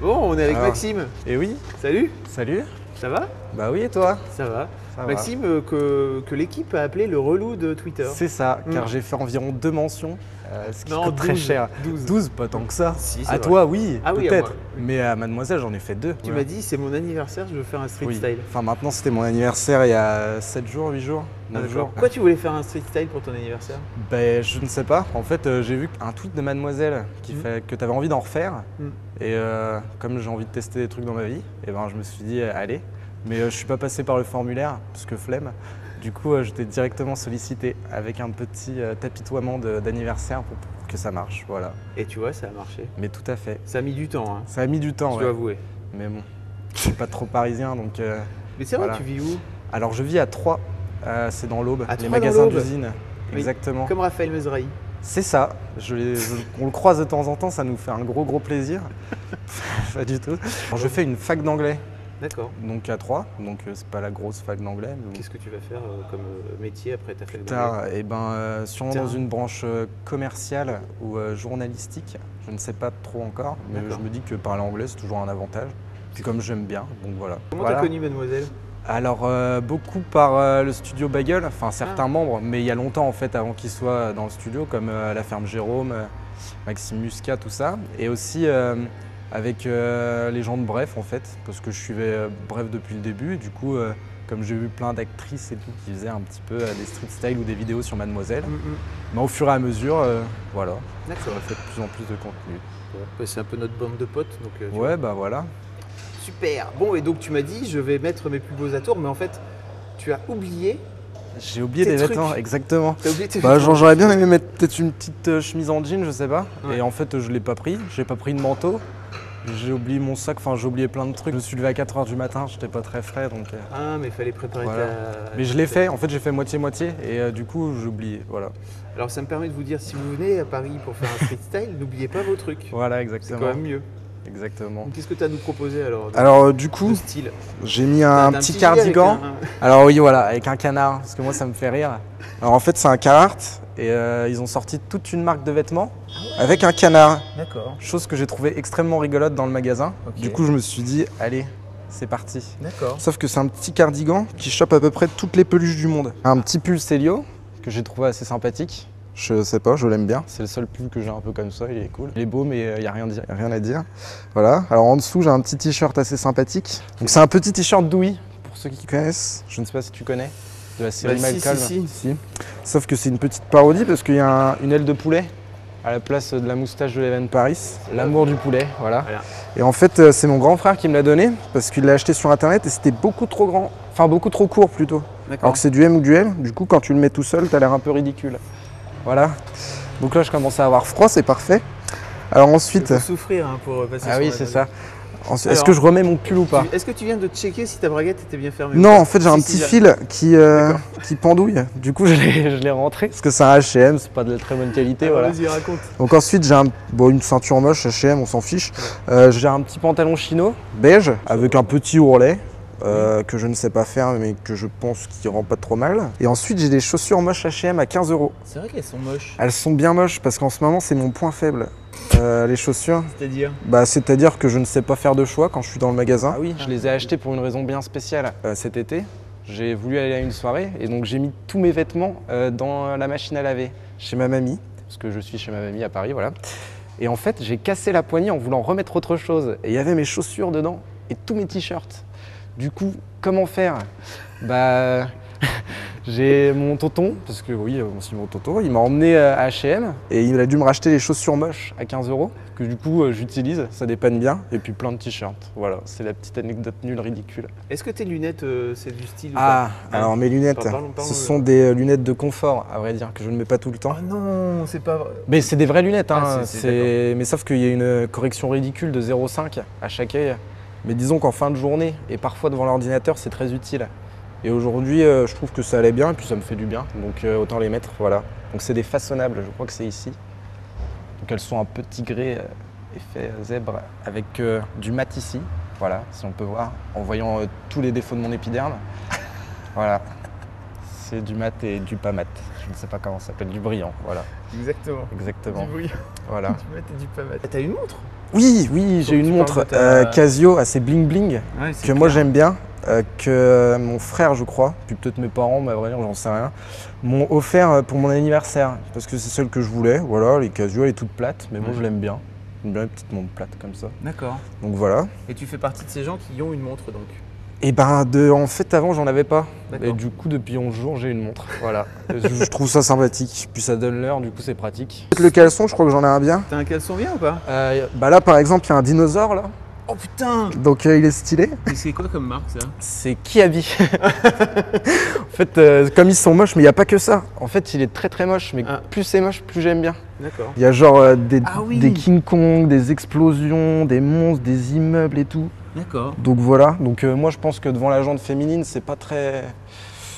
Bon, on est avec Alors. Maxime. Et oui, Salut, salut. ça va? Bah oui, et toi? Ça va. Ça va. Maxime, que l'équipe a appelé le relou de Twitter. C'est ça, car Mm. j'ai fait environ 2 mentions, ce qui Non, coûte très 12, cher. 12. 12, pas tant que ça. Si, c'est à vrai. toi, oui, Ah oui, à peut-être. moi. Mais à mademoiselle, j'en ai fait 2. Tu m'as dit, c'est mon anniversaire, je veux faire un street Oui. style. Enfin, maintenant, c'était mon anniversaire il y a 7 jours, 8 jours, 9 D'accord. jours. Pourquoi tu voulais faire un street style pour ton anniversaire? Ben, je ne sais pas. En fait, j'ai vu un tweet de mademoiselle qui fait que tu avais envie d'en refaire. Mm. Et comme j'ai envie de tester des trucs dans ma vie, et ben, je me suis dit, allez. Mais je suis pas passé par le formulaire, parce que flemme. Du coup, je t'ai directement sollicité avec un petit tapitoiement d'anniversaire pour que ça marche. Voilà. Et tu vois, ça a marché. Mais tout à fait. Ça a mis du temps, hein, Ça a mis du temps, je ouais. dois avouer. Mais bon, je suis pas trop parisien, donc. Mais c'est vrai, Voilà. tu vis où? Alors, je vis à Troyes. C'est dans l'Aube, À les Troyes, magasins dans l'Aube. d'usine. Oui. Exactement. Comme Raphaël Mesrahi. C'est ça. On le croise de temps en temps, ça nous fait un gros plaisir. Pas du tout. Alors, je fais une fac d'anglais, D'accord. donc à Troyes. Donc, c'est pas la grosse fac d'anglais. Mais bon. Qu'est-ce que tu vas faire comme métier après ta fac d'anglais? Tard, et ben, sûrement Tard. dans une branche commerciale ou journalistique. Je ne sais pas trop encore, mais D'accord. je me dis que parler anglais, c'est toujours un avantage. Puis comme j'aime bien, donc voilà. Comment Voilà. t'as connu mademoiselle? Alors, beaucoup par le studio Bagel, enfin certains Ah. membres, mais il y a longtemps en fait, avant qu'ils soient dans le studio, comme la ferme Jérôme, Maxime Muscat, tout ça. Et aussi avec les gens de Bref en fait, parce que je suivais Bref depuis le début. Et du coup, comme j'ai vu plein d'actrices et tout qui faisaient un petit peu des street style ou des vidéos sur Mademoiselle, mais au fur et à mesure, voilà, D'accord. j'aurais fait de plus en plus de contenu. Ouais, c'est un peu notre bande de potes. Donc, tu Ouais, bah voilà. Super. Bon, et donc tu m'as dit, je vais mettre mes plus beaux atours, mais en fait, tu as oublié. J'ai oublié Tes des trucs. vêtements, exactement. T'as oublié tes Bah, vêtements. j'aurais bien aimé mettre peut-être une petite chemise en jean, je sais pas. Ouais. Et en fait, je l'ai pas pris. J'ai pas pris de manteau. J'ai oublié mon sac, enfin, j'ai oublié plein de trucs. Je me suis levé à 4 h du matin, j'étais pas très frais donc. Ah, mais il fallait préparer Voilà. ta. Mais je l'ai fait, en fait, j'ai fait moitié-moitié et du coup, j'ai oublié. Voilà. Alors, ça me permet de vous dire, si vous venez à Paris pour faire un street style, n'oubliez pas vos trucs. Voilà, C'est exactement. quand même mieux. Exactement. Donc, qu'est-ce que tu as à nous proposer alors Alors, du de coup, style? j'ai mis T'as un un petit gilet cardigan. avec Alors, oui, voilà, avec un canard, parce que moi, ça me fait rire. Alors, en fait, c'est un Carhartt et ils ont sorti toute une marque de vêtements avec un canard. D'accord. Chose que j'ai trouvé extrêmement rigolote dans le magasin. Ok. Du coup, je me suis dit, allez, c'est parti. D'accord. Sauf que c'est un petit cardigan qui chope à peu près toutes les peluches du monde. Un petit pull Célio que j'ai trouvé assez sympathique. Je sais pas, je l'aime bien. C'est le seul pull que j'ai un peu comme ça, il est cool. Il est beau, mais il n'y a rien à dire. Voilà. Alors en dessous, j'ai un petit t-shirt assez sympathique. Donc c'est un petit t-shirt Douy, pour ceux qui connaissent. Je ne sais pas si tu connais. De la série Bah, si, Malcolm. si. Sauf que c'est une petite parodie parce qu'il y a une aile de poulet à la place de la moustache de Leven Paris. L'amour du poulet, voilà. Voilà. Et en fait, c'est mon grand frère qui me l'a donné parce qu'il l'a acheté sur internet et c'était beaucoup trop grand. Enfin, beaucoup trop court plutôt. D'accord. Alors que c'est du M ou du L. Du coup, quand tu le mets tout seul, t'as l'air un peu ridicule. Voilà. Donc là, je commence à avoir froid, c'est parfait. Alors ensuite. Il faut souffrir hein, pour passer Ah sur oui, la c'est table. ça. Ensuite, Alors, est-ce que je remets mon pull ou pas? Est-ce que tu viens de checker si ta braguette était bien fermée? ou Non, pas en fait, j'ai un Si, petit si, fil qui D'accord. pendouille. Du coup, je l'ai rentré. Parce que c'est un H&M, c'est pas de très bonne qualité. Alors, Voilà. vas-y, raconte. Donc ensuite, j'ai une ceinture moche H&M, on s'en fiche. J'ai un petit pantalon chino, beige, avec un petit ourlet. Que je ne sais pas faire mais que je pense qu'il rend pas trop mal. Et ensuite j'ai des chaussures moches H&M à 15 €. C'est vrai qu'elles sont moches. Elles sont bien moches parce qu'en ce moment c'est mon point faible. Les chaussures. C'est-à-dire? Bah, c'est-à-dire que je ne sais pas faire de choix quand je suis dans le magasin. Ah oui, je les ai achetés pour une raison bien spéciale. Cet été, j'ai voulu aller à une soirée et donc j'ai mis tous mes vêtements dans la machine à laver chez ma mamie, parce que je suis chez ma mamie à Paris, voilà. Et en fait, j'ai cassé la poignée en voulant remettre autre chose. Et il y avait mes chaussures dedans et tous mes t-shirts. Du coup, comment faire? Bah, j'ai mon tonton, parce que oui, aussi mon tonton, il m'a emmené à H&M et il a dû me racheter les chaussures moches à 15 €, que du coup j'utilise, ça dépanne bien, et puis plein de t-shirts. Voilà, c'est la petite anecdote nulle ridicule. Est-ce que tes lunettes, c'est du style ou Ah, pas? alors mes lunettes, Pardon, ce sont des lunettes de confort, à vrai dire, que je ne mets pas tout le temps. Ah non, c'est pas vrai. Mais c'est des vraies lunettes, hein. Ah, c'est- Mais sauf qu'il y a une correction ridicule de 0,5 à chaque œil. Mais disons qu'en fin de journée, et parfois devant l'ordinateur, c'est très utile. Et aujourd'hui, je trouve que ça allait bien, et puis ça me fait du bien, donc autant les mettre, voilà. Donc c'est des façonnables, je crois que c'est ici. Donc elles sont un petit grès effet zèbre avec du mat ici, voilà, si on peut voir, en voyant tous les défauts de mon épiderme. Voilà, c'est du mat et du pas mat, je ne sais pas comment ça s'appelle, du brillant, voilà, Exactement. exactement. Du bruit. Voilà. Du mat et du pas mat. T'as une montre? Oui, oui, j'ai une tu montre parles de ta- Casio assez bling bling Ouais, c'est que moi clair. j'aime bien, que mon frère je crois, puis peut-être mes parents, mais à vrai dire j'en sais rien, m'ont offert pour mon anniversaire parce que c'est celle que je voulais. Voilà, les Casio elle est toute plate, mais moi je l'aime bien. J'aime bien les petites montres plates comme ça. D'accord. Donc voilà. Et tu fais partie de ces gens qui ont une montre donc. Et ben en fait avant j'en avais pas. D'accord. Et du coup depuis 11 jours j'ai une montre. Voilà. Je trouve ça sympathique. Puis ça donne l'heure, du coup c'est pratique. Le caleçon, je crois que j'en ai un bien. T'as un caleçon bien ou pas? Bah là par exemple il y a un dinosaure là. Oh putain! Donc il est stylé. Mais c'est quoi comme marque ça? C'est Kiabi. En fait, comme ils sont moches, mais il n'y a pas que ça. En fait, il est très très moche, mais Ah. plus c'est moche, plus j'aime bien. D'accord. Il y a genre Ah oui. des King Kong, des explosions, des monstres, des immeubles et tout. D'accord. Donc voilà. Donc moi, je pense que devant la jante féminine, c'est pas très.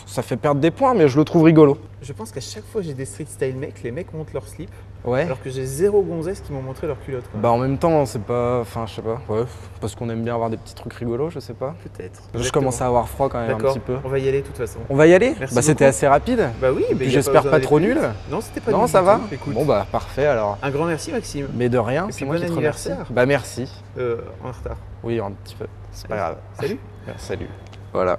Ça fait perdre des points, mais je le trouve rigolo. Je pense qu'à chaque fois que j'ai des street style mecs, les mecs montent leur slip, Ouais. alors que j'ai zéro gonzesse qui m'ont montré leur culotte. Quoi. Bah en même temps, c'est pas. Enfin, je sais pas. Ouais. Parce qu'on aime bien avoir des petits trucs rigolos, je sais pas. Peut-être. Je commence à avoir froid quand même un D'accord. petit peu. On va y aller de toute façon. On va y aller? Merci Bah c'était beaucoup. assez rapide. Bah oui, mais Puis y a j'espère besoin pas d'aller trop plus nul. vite. Non, c'était pas Non, nul ça du va? tout. Écoute, Bon bah parfait alors. un grand merci Maxime. Mais de rien, Et c'est puis moi bon qui te remercie. anniversaire. Bah merci. En retard. Oui, un petit peu. C'est pas grave. Salut. Salut. Voilà.